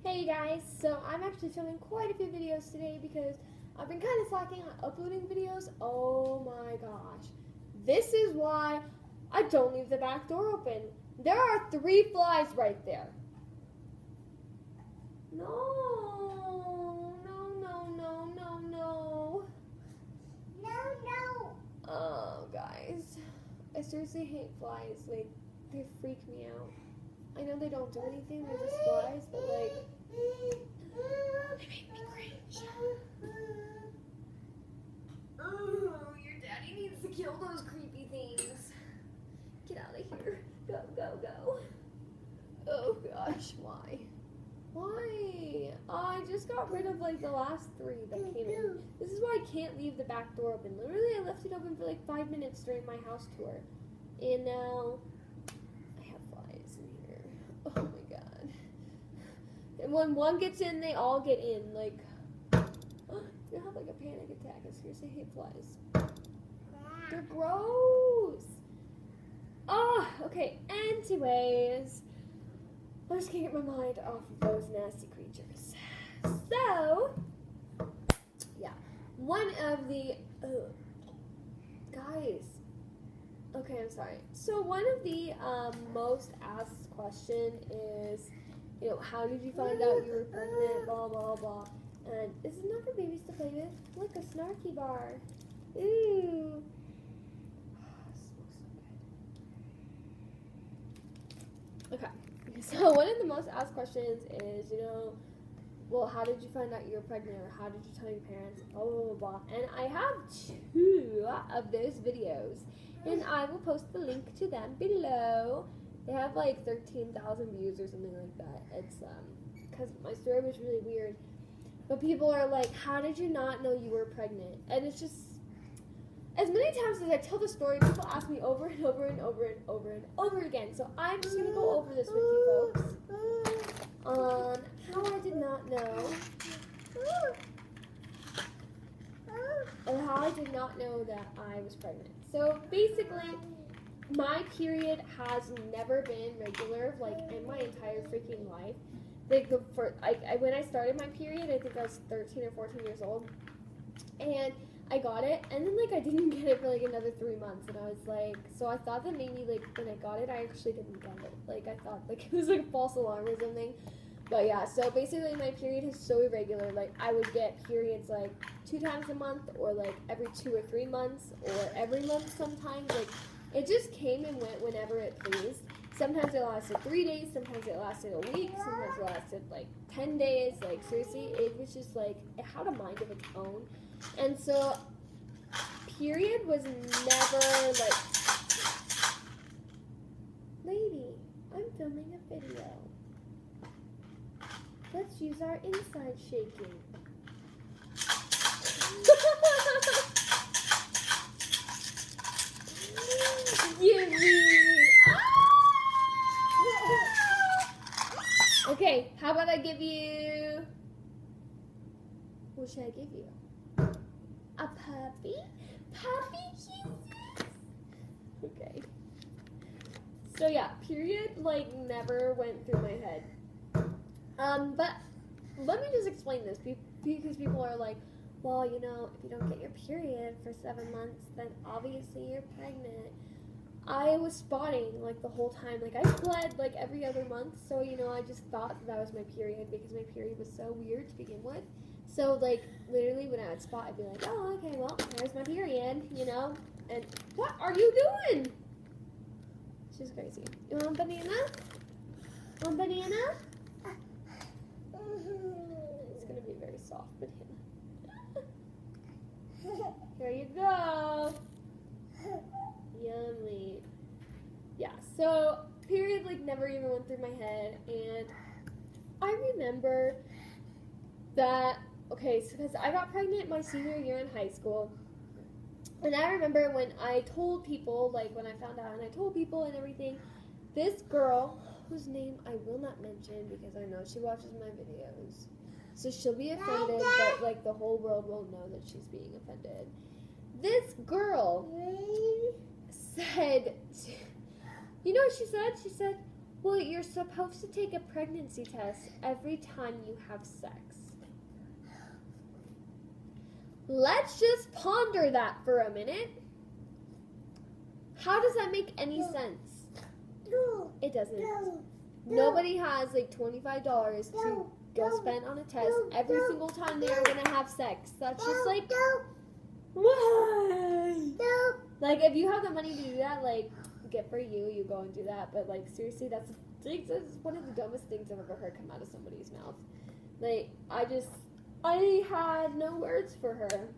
Hey guys, so I'm actually filming quite a few videos today because I've been kind of slacking on uploading videos. Oh my gosh. This is why I don't leave the back door open. There are 3 flies right there. No. Oh, guys. I seriously hate flies. Like, they freak me out. I know they don't do anything, they're just flies, but like, they make me cringe. Oh, your daddy needs to kill those creepy things. Get out of here. Go. Oh gosh, why? Why? I just got rid of like the last 3 that came in. This is why I can't leave the back door open. Literally, I left it open for like 5 minutes during my house tour. And now I have flies in here. Oh my god. And when one gets in, they all get in. Like, you have like a panic attack. I seriously hate flies. They're gross. Oh, okay. Anyways, I just can't get my mind off of those nasty creatures. So, yeah. One of the... guys. Okay, I'm sorry. So one of the most asked question is, you know, how did you find out you were pregnant, blah, blah, blah. And this is not for babies to play with. Look, a snarky bar. Ooh. It smells so good. Okay. So one of the most asked questions is, you know, well, how did you find out you were pregnant, or how did you tell your parents, blah, blah, blah, blah. And I have 2 of those videos, and I will post the link to them below. They have like 13,000 views or something like that. It's, because my story was really weird. But people are like, how did you not know you were pregnant? And it's just, as many times as I tell the story, people ask me over and over again. So I'm just going to go over this with you folks. How I did not know. And how I did not know that I was pregnant. So basically, my period has never been regular, like, in my entire freaking life. Like, when I started my period, I think I was 13 or 14 years old. And I got it, and then, like, I didn't get it for, like, another 3 months. And I was like, so I thought that maybe, like, when I got it, I actually didn't get it. Like, I thought, like, it was, like, a false alarm or something. But yeah, so basically my period is so irregular. Like, I would get periods like 2 times a month, or like every 2 or 3 months, or every month sometimes. Like, it just came and went whenever it pleased. Sometimes it lasted 3 days, sometimes it lasted a week, sometimes it lasted like 10 days. Like, seriously, it was just like, it had a mind of its own. And so, period was never like, lady, I'm filming a video. Let's use our inside shaking. Give me. Okay, how about I give you? What should I give you? A puppy? Puppy kisses? Okay. So yeah, period like never went through my head. But let me just explain this, because people are like, well, you know, if you don't get your period for 7 months, then obviously you're pregnant. I was spotting, like, the whole time. Like, I bled, like, every other month, so, you know, I just thought that was my period, because my period was so weird to begin with. So, like, literally, when I would spot, I'd be like, oh, okay, well, there's my period, you know? And, what are you doing? She's crazy. You want a banana? Want a banana? It's gonna be very soft banana. Here you go. Yummy. Yeah, so period like never even went through my head, and I remember that, okay, so because I got pregnant my senior year in high school, and I remember when I told people, like when I found out and I told people and everything, this girl, whose name I will not mention because I know she watches my videos, so she'll be offended, but like the whole world will know that she's being offended. This girl said, you know what she said? She said, Well, you're supposed to take a pregnancy test every time you have sex. Let's just ponder that for a minute. How does that make any sense? It doesn't. Nobody has like $25 to go spend on a test every single time they are gonna have sex. That's just like, why? Like, if you have the money to do that, like, good for you, you go and do that. But like, seriously, that's one of the dumbest things I've ever heard come out of somebody's mouth. Like, I had no words for her.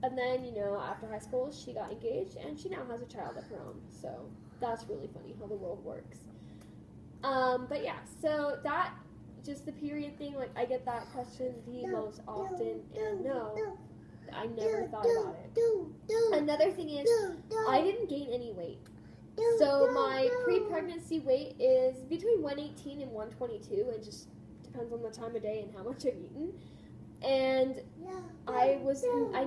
And then, you know, after high school, she got engaged, and she now has a child of her own. So that's really funny how the world works. But yeah, so that, just the period thing, like, I get that question the most often, and no, I never thought about it. Another thing is, I didn't gain any weight. So my pre-pregnancy weight is between 118 and 122. It just depends on the time of day and how much I've eaten. And I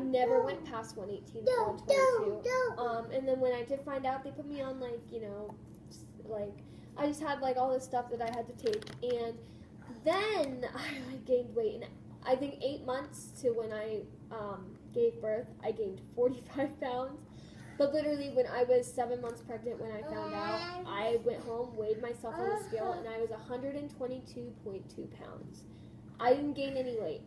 never went past 118 to 122. And then when I did find out, they put me on, like, you know, like, I just had, like, all this stuff that I had to take. And then I gained weight. And I think 8 months to when I gave birth, I gained 45 pounds. But literally, when I was 7 months pregnant, when I found out, I went home, weighed myself on the scale, and I was 122.2 pounds. I didn't gain any weight.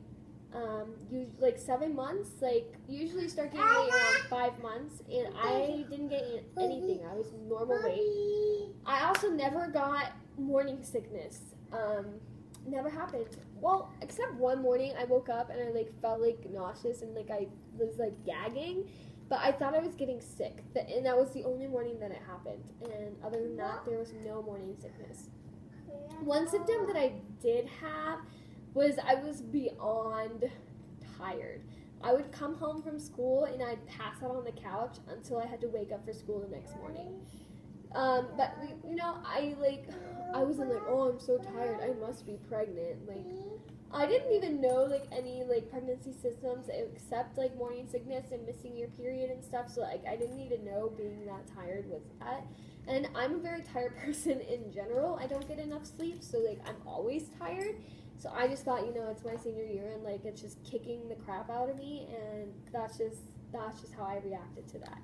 Like 7 months, like, usually start gaining weight around 5 months, and I didn't gain anything. I was normal weight. I also never got morning sickness. Never happened. Well, except one morning, I woke up and I, like, felt, like, nauseous and, like, I was, like, gagging. But I thought I was getting sick, and that was the only morning that it happened. And other than that, there was no morning sickness. One symptom that I did have was I was beyond tired. I would come home from school and I'd pass out on the couch until I had to wake up for school the next morning. But you know, I wasn't like, oh, I'm so tired, I must be pregnant. Like, I didn't even know, like, any, like, pregnancy symptoms except, like, morning sickness and missing your period and stuff. So, like, I didn't even know being that tired was that. And I'm a very tired person in general. I don't get enough sleep, so, like, I'm always tired. So I just thought, you know, it's my senior year and, like, it's just kicking the crap out of me, and that's just how I reacted to that.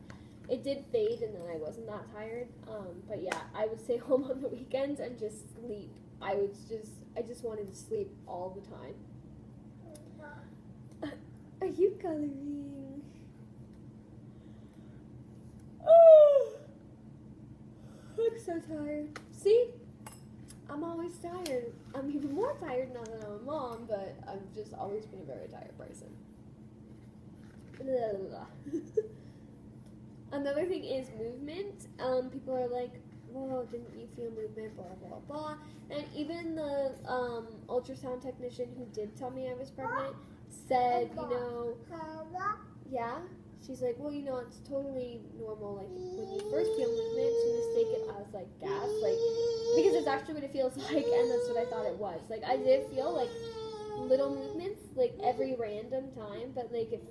It did fade, and then I wasn't that tired. But yeah, I would stay home on the weekends and just sleep. I just wanted to sleep all the time. Are you coloring? Oh, I'm so tired. See? I'm always tired. I'm even more tired now that I'm a mom, but I've just always been a very tired person. Another thing is movement. People are like, whoa, didn't you feel movement, blah, blah, blah. And even the ultrasound technician who did tell me I was pregnant said, you know, yeah, she's like, well, you know, it's totally normal, like, when you first feel movement, to mistake it as, like, gas, like, because it's actually what it feels like, and that's what I thought it was. Like, I did feel, like, little movements, like, every random time, but, like, it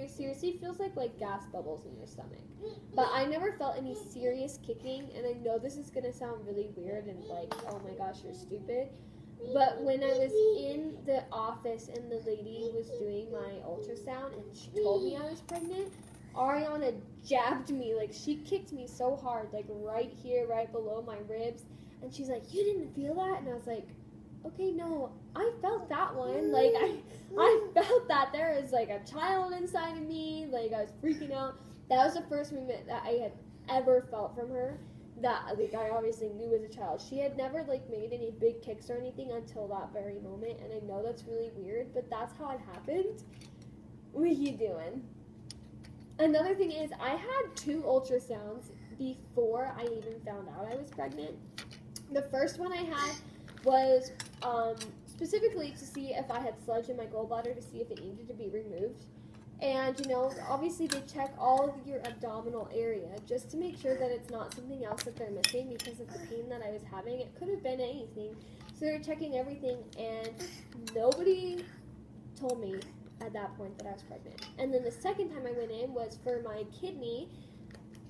seriously feels like gas bubbles in your stomach. But I never felt any serious kicking, and I know this is gonna sound really weird and like, oh my gosh, you're stupid. But when I was in the office and the lady was doing my ultrasound and she told me I was pregnant, Arianna jabbed me, like, she kicked me so hard, like, right here, right below my ribs, and she's like, you didn't feel that? And I was like, okay, no, I felt that one. Like, I felt that there is, like, a child inside of me. Like, I was freaking out. That was the first movement that I had ever felt from her that, like, I obviously knew as a child. She had never, like, made any big kicks or anything until that very moment, and I know that's really weird, but that's how it happened. What are you doing? Another thing is, I had 2 ultrasounds before I even found out I was pregnant. The first one I had was specifically to see if I had sludge in my gallbladder, to see if it needed to be removed. And, you know, obviously they check all of your abdominal area just to make sure that it's not something else that they're missing because of the pain that I was having. It could have been anything. So they're checking everything, and nobody told me at that point that I was pregnant. And then the second time I went in was for my kidney,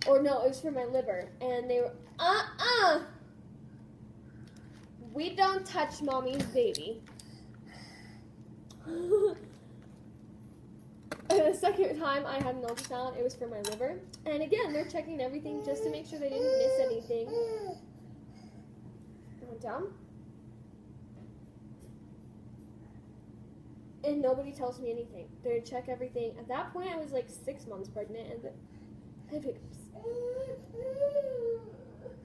or no, it was for my liver. And they were, we don't touch mommy's baby. The second time I had an ultrasound, it was for my liver. And again, they're checking everything just to make sure they didn't miss anything. Went down. And nobody tells me anything. They check everything. At that point, I was like 6 months pregnant, and I had hiccups.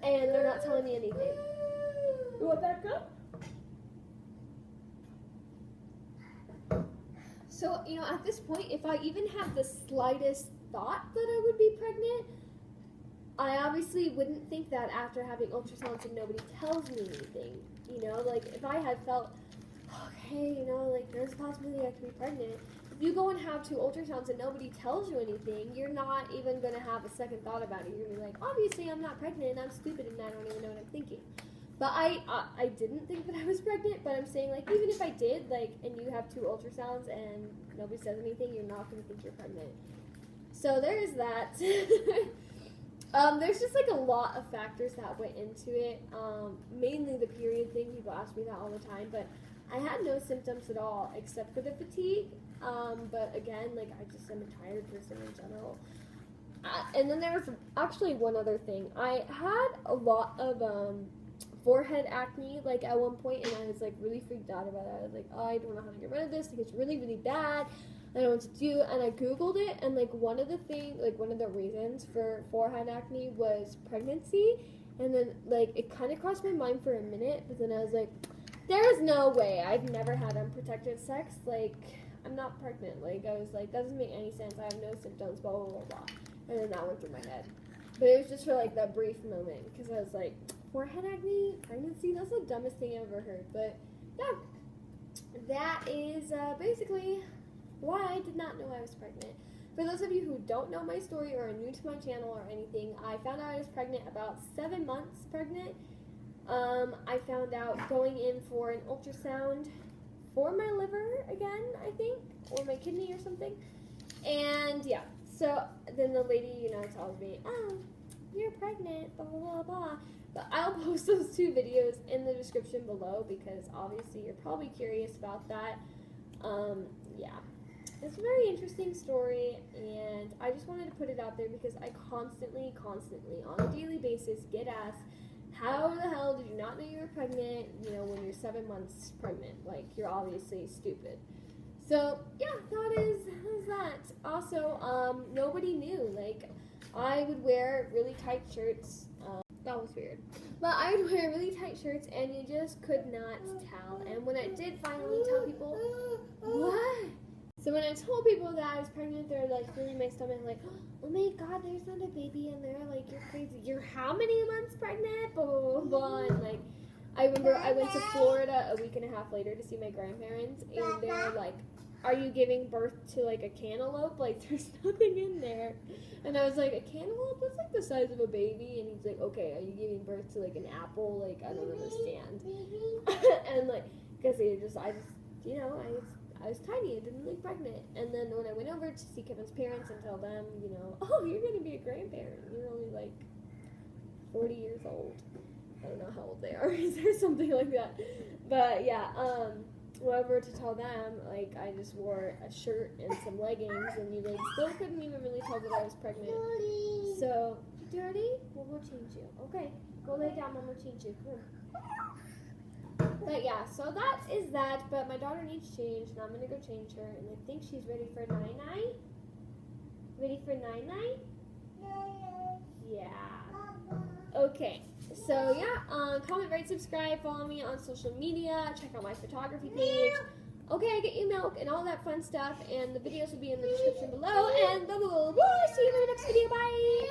And they're not telling me anything. You want that go? So, you know, at this point, if I even have the slightest thought that I would be pregnant, I obviously wouldn't think that after having ultrasounds and nobody tells me anything. You know, like, if I had felt, okay, you know, like, there's a possibility I could be pregnant. If you go and have 2 ultrasounds and nobody tells you anything, you're not even going to have a second thought about it. You're going to be like, obviously I'm not pregnant, I'm stupid, and I don't even know what I'm thinking. But I didn't think that I was pregnant, but I'm saying, like, even if I did, like, and you have 2 ultrasounds and nobody says anything, you're not going to think you're pregnant. So there's that. There's just, like, a lot of factors that went into it. Mainly the period thing. People ask me that all the time, but I had no symptoms at all except for the fatigue. But again, like, I just am a tired person in general. And then there was actually one other thing. I had a lot of forehead acne, like, at one point, and I was, like, really freaked out about it. I was like, oh, I don't know how to get rid of this. Like, it's really, really bad. I don't know what to do. And I Googled it, and, like, one of the reasons for forehead acne was pregnancy. And then, like, it kind of crossed my mind for a minute, but then I was like, there is no way. I've never had unprotected sex. Like, I'm not pregnant. Like, I was like, that doesn't make any sense. I have no symptoms, blah, blah, blah, blah. And then that went through my head. But it was just for, like, that brief moment, because I was like, forehead acne, pregnancy, that's the dumbest thing I've ever heard. But, yeah, that is basically why I did not know I was pregnant. For those of you who don't know my story or are new to my channel or anything, I found out I was pregnant about 7 months pregnant. I found out going in for an ultrasound for my liver again, I think, or my kidney or something. And, yeah, so then the lady, you know, tells me, oh, you're pregnant, blah, blah, blah, blah. But I'll post those 2 videos in the description below because obviously you're probably curious about that. Yeah. It's a very interesting story, and I just wanted to put it out there because I constantly, on a daily basis, get asked, how the hell did you not know you were pregnant, you know, when you're 7 months pregnant? Like, you're obviously stupid. So, yeah, that is that. Also, nobody knew. Like, I would wear really tight shirts. That was weird. But I would wear really tight shirts, and you just could not tell. And when I did finally tell people, what? So when I told people that I was pregnant, they were like feeling my stomach, like, oh my god, there's not a baby in there. Like, you're crazy. You're how many months pregnant? Blah, blah, blah, blah. And, like, I remember I went to Florida a week and a half later to see my grandparents, and they were like, are you giving birth to, like, a cantaloupe? Like, there's nothing in there. And I was like, a cantaloupe? That's, like, the size of a baby. And he's like, okay, are you giving birth to, like, an apple? Like, I don't understand. And, like, because I was tiny. I didn't look pregnant. And then when I went over to see Kevin's parents and tell them, you know, oh, you're going to be a grandparent. You're only, like, 40 years old. I don't know how old they are. Is there something like that? But, yeah, whoever to tell them, like, I just wore a shirt and some leggings, and you, like, still couldn't even really tell that I was pregnant. So, dirty? Well, we'll change you. Okay, go lay down, Mom will change you. Come on. But, yeah, so that is that, but my daughter needs change, and I'm going to go change her, and I think she's ready for night-night. Ready for night-night? Yeah. Okay. So, yeah, comment, rate, subscribe, follow me on social media, check out my photography page. Okay, I get you milk and all that fun stuff, and the videos will be in the description below, and blah, blah, blah, blah. See you in the next video. Bye!